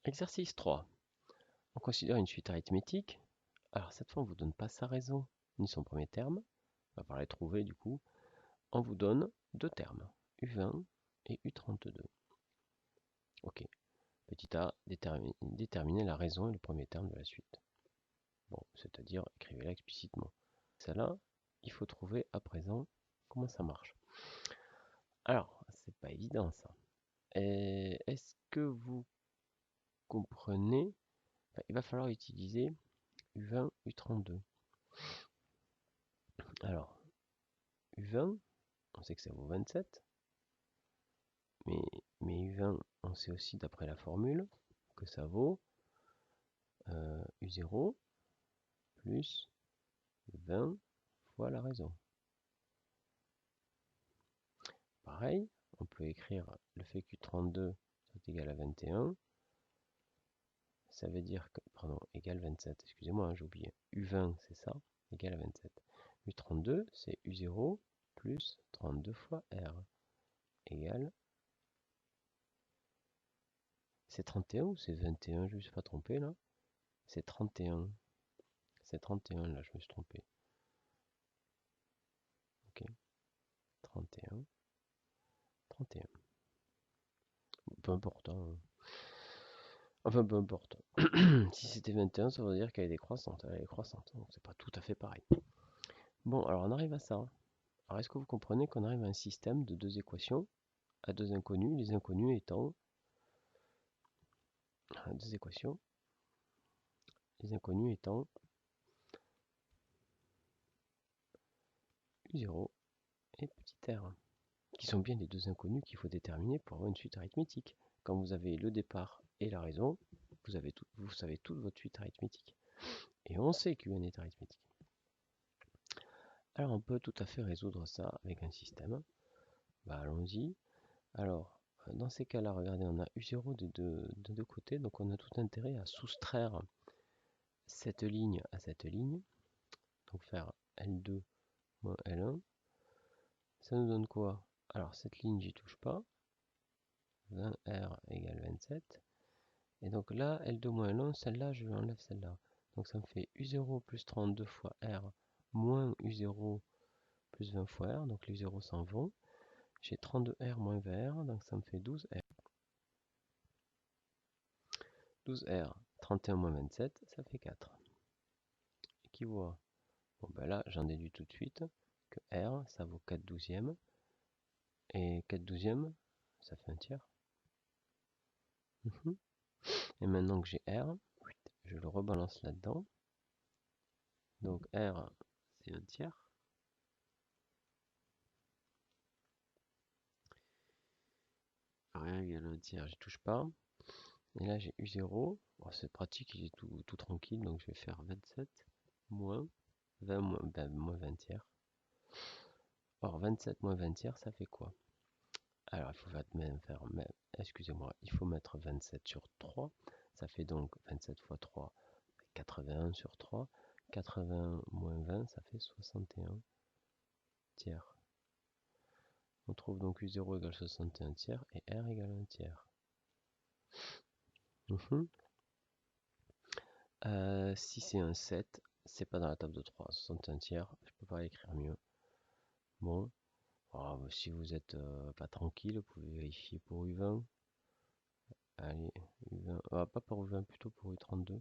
Exercice 3. On considère une suite arithmétique. Alors cette fois, on ne vous donne pas sa raison, ni son premier terme. On va falloir les trouver du coup. On vous donne deux termes, U20 et U32. Ok. Petit a, déterminer la raison et le premier terme de la suite. Bon, c'est-à-dire, écrivez-la explicitement. Celle-là, il faut trouver à présent comment ça marche. Alors, c'est pas évident ça. Est-ce que vous comprenez? Il va falloir utiliser U20, U32. Alors, U20, on sait que ça vaut 27, mais U20, on sait aussi d'après la formule que ça vaut U0 plus 20 fois la raison. Pareil, on peut écrire le fait qu'U32 soit égal à 21. Ça veut dire que, pardon, égal 27, excusez-moi, hein, j'ai oublié. U20, c'est ça, égal à 27. U32, c'est U0 plus 32 fois R, égal. C'est 31 ou c'est 21? Je ne me suis pas trompé là. C'est 31. C'est 31 là, je me suis trompé. Ok. 31. 31. Peu importe. Hein. Enfin, peu importe. Si c'était 21, ça veut dire qu'elle est décroissante. Elle est croissante. Donc c'est pas tout à fait pareil. Bon, alors on arrive à ça. Alors est-ce que vous comprenez qu'on arrive à un système de deux équations à deux inconnus, les inconnus étant deux équations, les inconnus étant U0 et petit r, qui sont bien les deux inconnus qu'il faut déterminer pour avoir une suite arithmétique. Quand vous avez le départ et la raison, vous savez toute votre suite arithmétique. Et on sait qu'Un est arithmétique. Alors on peut tout à fait résoudre ça avec un système. Allons-y. Alors, dans ces cas-là, regardez, on a U0 de deux côtés, donc on a tout intérêt à soustraire cette ligne à cette ligne. Donc faire L2 moins L1. Ça nous donne quoi? Alors cette ligne, j'y touche pas. 20R égale 27. Et donc là, L2 moins L1, celle-là, je lui enlève celle-là. Donc ça me fait U0 plus 32 fois R moins U0 plus 20 fois R. Donc les U0 s'en vont. J'ai 32R moins 20R, donc ça me fait 12R. 12R, 31 moins 27, ça fait 4. Et qui voit? Bon ben là, j'en déduis tout de suite que R, ça vaut 4 douzièmes. Et 4 douzièmes, ça fait un tiers. Et maintenant que j'ai R, je le rebalance là-dedans. Donc R, c'est un tiers. Rien égale un tiers, je touche pas. Et là j'ai U0. Bon, c'est pratique, il est tout tranquille, donc je vais faire 27 moins 20 moins 20 tiers. Or 27 moins 20 tiers, ça fait quoi? Alors il faut même faire, excusez-moi, il faut mettre 27 sur 3. Ça fait donc 27 fois 3, 81 sur 3. 80 moins 20, ça fait 61 tiers. On trouve donc U0 égale 61 tiers et R égale 1 tiers. Si c'est un 7, c'est pas dans la table de 3. 61 tiers, je peux pas écrire mieux. Bon, si vous êtes pas tranquille, vous pouvez vérifier pour U20. Allez, U20, pas pour U20, plutôt pour U32.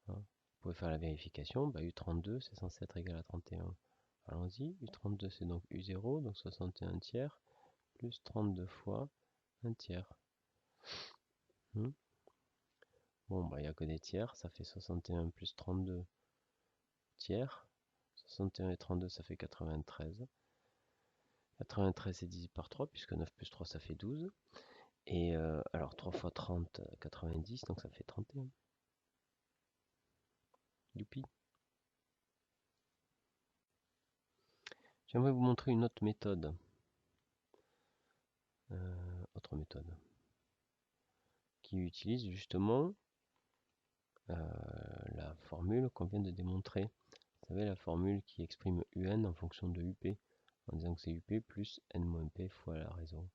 Hein. Vous pouvez faire la vérification. U32, c'est censé être égal à 31. Allons-y, U32 c'est donc U0, donc 61 tiers, plus 32 fois 1 tiers. Bon, il n'y a que des tiers, ça fait 61 plus 32 tiers. 61 et 32, ça fait 93. 93 c'est divisé par 3, puisque 9 plus 3, ça fait 12. Et alors 3 fois 30, 90, donc ça fait 31. Youpi. J'aimerais vous montrer une autre méthode. Qui utilise justement la formule qu'on vient de démontrer. Vous savez, la formule qui exprime UN en fonction de UP, en disant que c'est UP plus N-P fois la raison.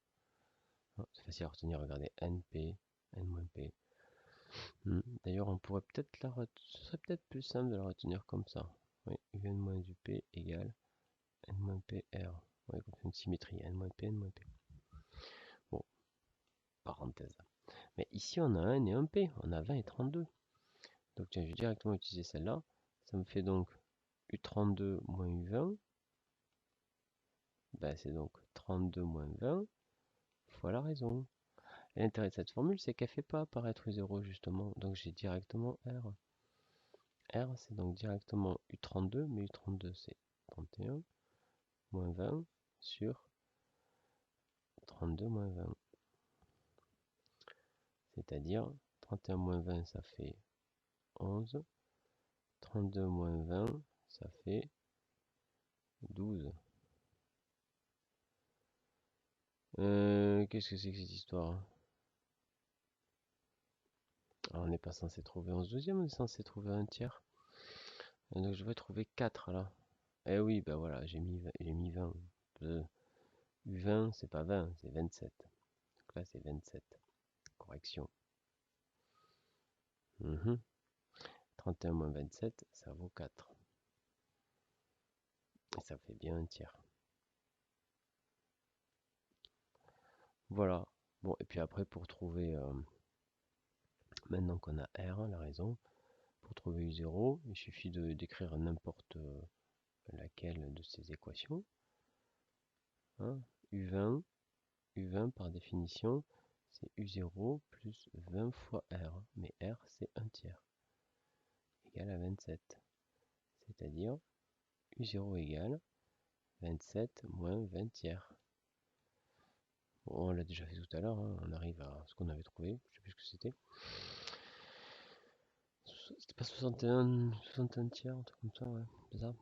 C'est facile à retenir, regardez, NP, N-P. P. D'ailleurs, on pourrait peut-être ce serait peut-être plus simple de la retenir comme ça. Oui, un moins du P égale n moins P R. Oui, comme une symétrie, n moins P, n moins P. Bon, parenthèse. Mais ici, on a un N et un P, on a 20 et 32. Donc tiens, je vais directement utiliser celle-là. Ça me fait donc U32 moins U20. Ben, c'est donc 32 moins 20 fois la raison. Et l'intérêt de cette formule, c'est qu'elle ne fait pas apparaître U0 justement. Donc j'ai directement R. R, c'est donc directement U32, mais U32 c'est 31 moins 20 sur 32 moins 20. C'est-à-dire 31 moins 20, ça fait 11. 32 moins 20, ça fait 12. Qu'est-ce que c'est que cette histoire? Alors, on n'est pas censé trouver 11/12, on est censé trouver un tiers. Donc je vais trouver 4 là. Eh oui, ben voilà, j'ai mis 20. U20, c'est pas 20, c'est 27. Donc là, c'est 27. Correction. 31 moins 27, ça vaut 4. Et ça fait bien un tiers. Voilà. Bon, et puis après, pour trouver, maintenant qu'on a R, la raison, pour trouver U0, il suffit d'écrire n'importe laquelle de ces équations. Hein, U20, U20 par définition, c'est U0 plus 20 fois R. Mais R, c'est 1 tiers, égal à 27. C'est-à-dire U0 égale 27 moins 20 tiers. Bon, on l'a déjà fait tout à l'heure, hein, on arrive à ce qu'on avait trouvé, je sais plus ce que c'était. C'était pas 61 tiers, un truc comme ça, ouais, c'est ça.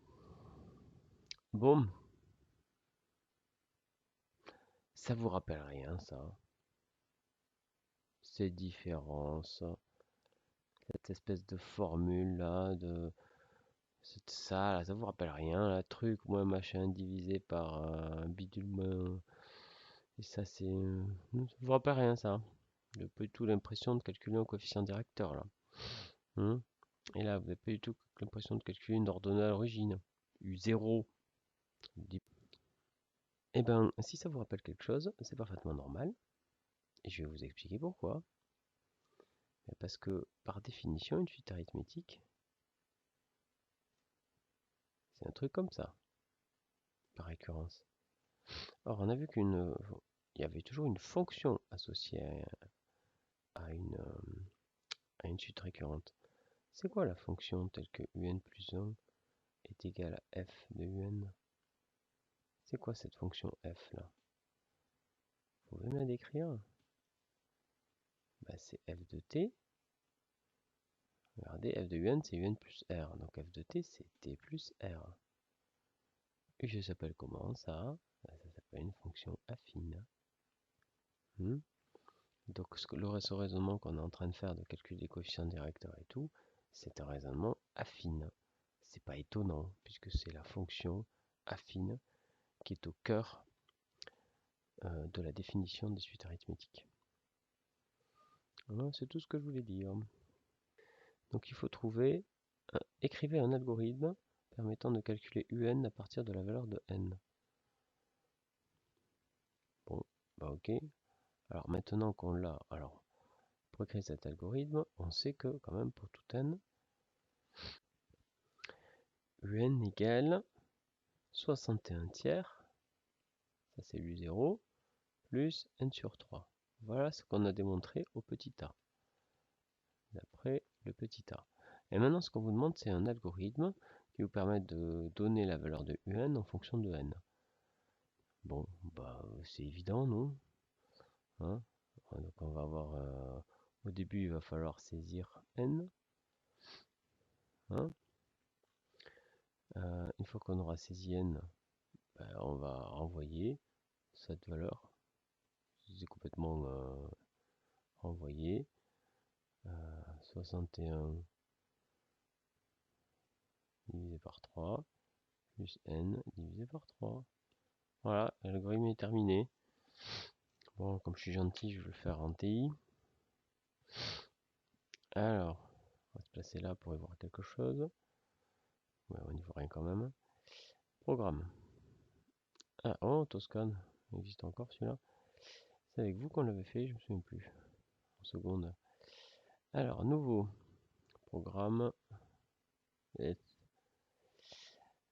Bon, ça vous rappelle rien, ça? Ces différences, cette espèce de formule là, ça, là, ça vous rappelle rien, là, truc moins machin divisé par un bidule moins. Et ça, c'est. Ça vous rappelle rien, ça? J'ai pas du tout l'impression de calculer un coefficient directeur là. Et là, vous n'avez pas du tout l'impression de calculer une ordonnée à l'origine. U0. Eh ben, si ça vous rappelle quelque chose, c'est parfaitement normal. Et je vais vous expliquer pourquoi. Parce que, par définition, une suite arithmétique, c'est un truc comme ça, par récurrence. Or, on a vu qu'il y avait toujours une fonction associée à une suite récurrente. C'est quoi la fonction telle que un plus 1 est égal à f de un? C'est quoi cette fonction f là? Vous pouvez me la décrire? Bah, c'est f de t. Regardez, f de un c'est un plus r. Donc f de t c'est t plus r. Et je s'appelle comment ça? Bah, ça s'appelle une fonction affine. Donc ce raisonnement qu'on est en train de faire de calcul des coefficients directeurs et tout, c'est un raisonnement affine. C'est pas étonnant, puisque c'est la fonction affine qui est au cœur de la définition des suites arithmétiques. Voilà, c'est tout ce que je voulais dire. Donc il faut trouver, écrivez un algorithme permettant de calculer un à partir de la valeur de n. Bon, bah ok. Alors maintenant qu'on l'a, alors pour écrire cet algorithme, on sait que quand même pour tout n, un égale 61 tiers, ça c'est u0, plus n sur 3. Voilà ce qu'on a démontré au petit a, d'après le petit a. Et maintenant ce qu'on vous demande c'est un algorithme qui vous permet de donner la valeur de un en fonction de n. Bon, bah c'est évident, non? Hein? Donc on va avoir, au début il va falloir saisir n. Hein? Une fois qu'on aura saisi n, ben, on va envoyer cette valeur. C'est complètement envoyé. 61 divisé par 3 plus n divisé par 3. Voilà, l'algorithme est terminé. Bon, comme je suis gentil, je vais le faire en TI. Alors, on va se placer là pour y voir quelque chose. Ouais, on n'y voit rien quand même. Programme. Ah, oh, Toscane. Il existe encore celui-là. C'est avec vous qu'on l'avait fait, je me souviens plus. En seconde. Alors, nouveau. Programme.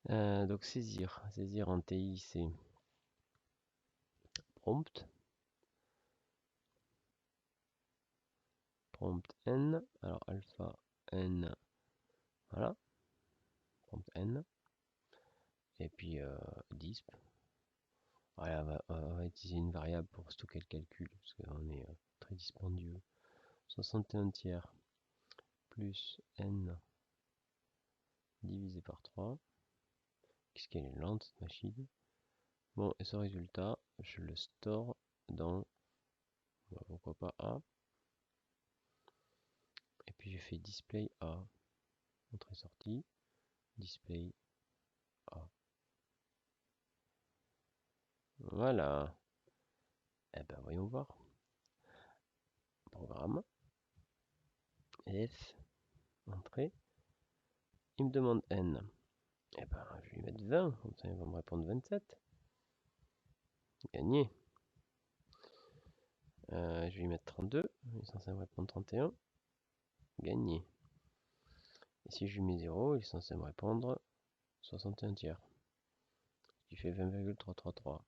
Donc, saisir. Saisir en TI, c'est prompt. Prompt N. Alors, alpha N. Voilà. Prompt N. Et puis, disp. Voilà, on va utiliser une variable pour stocker le calcul, parce qu'on est très dispendieux. 61 tiers plus n divisé par 3. Qu'est-ce qu'elle est lente cette machine. Bon, et ce résultat, je le store dans, pourquoi pas A. Et puis je fais display A. Entrée-sortie. Display A. Voilà. Eh ben voyons voir. Programme. F. Entrée. Il me demande n. Eh ben je vais lui mettre 20. Comme ça il va me répondre 27. Gagné. Je vais lui mettre 32. Il est censé me répondre 31. Gagné. Et si je lui mets 0, il est censé me répondre 61 tiers. Qui fait 20,333.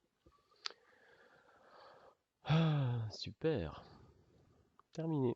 Ah, super. Terminé.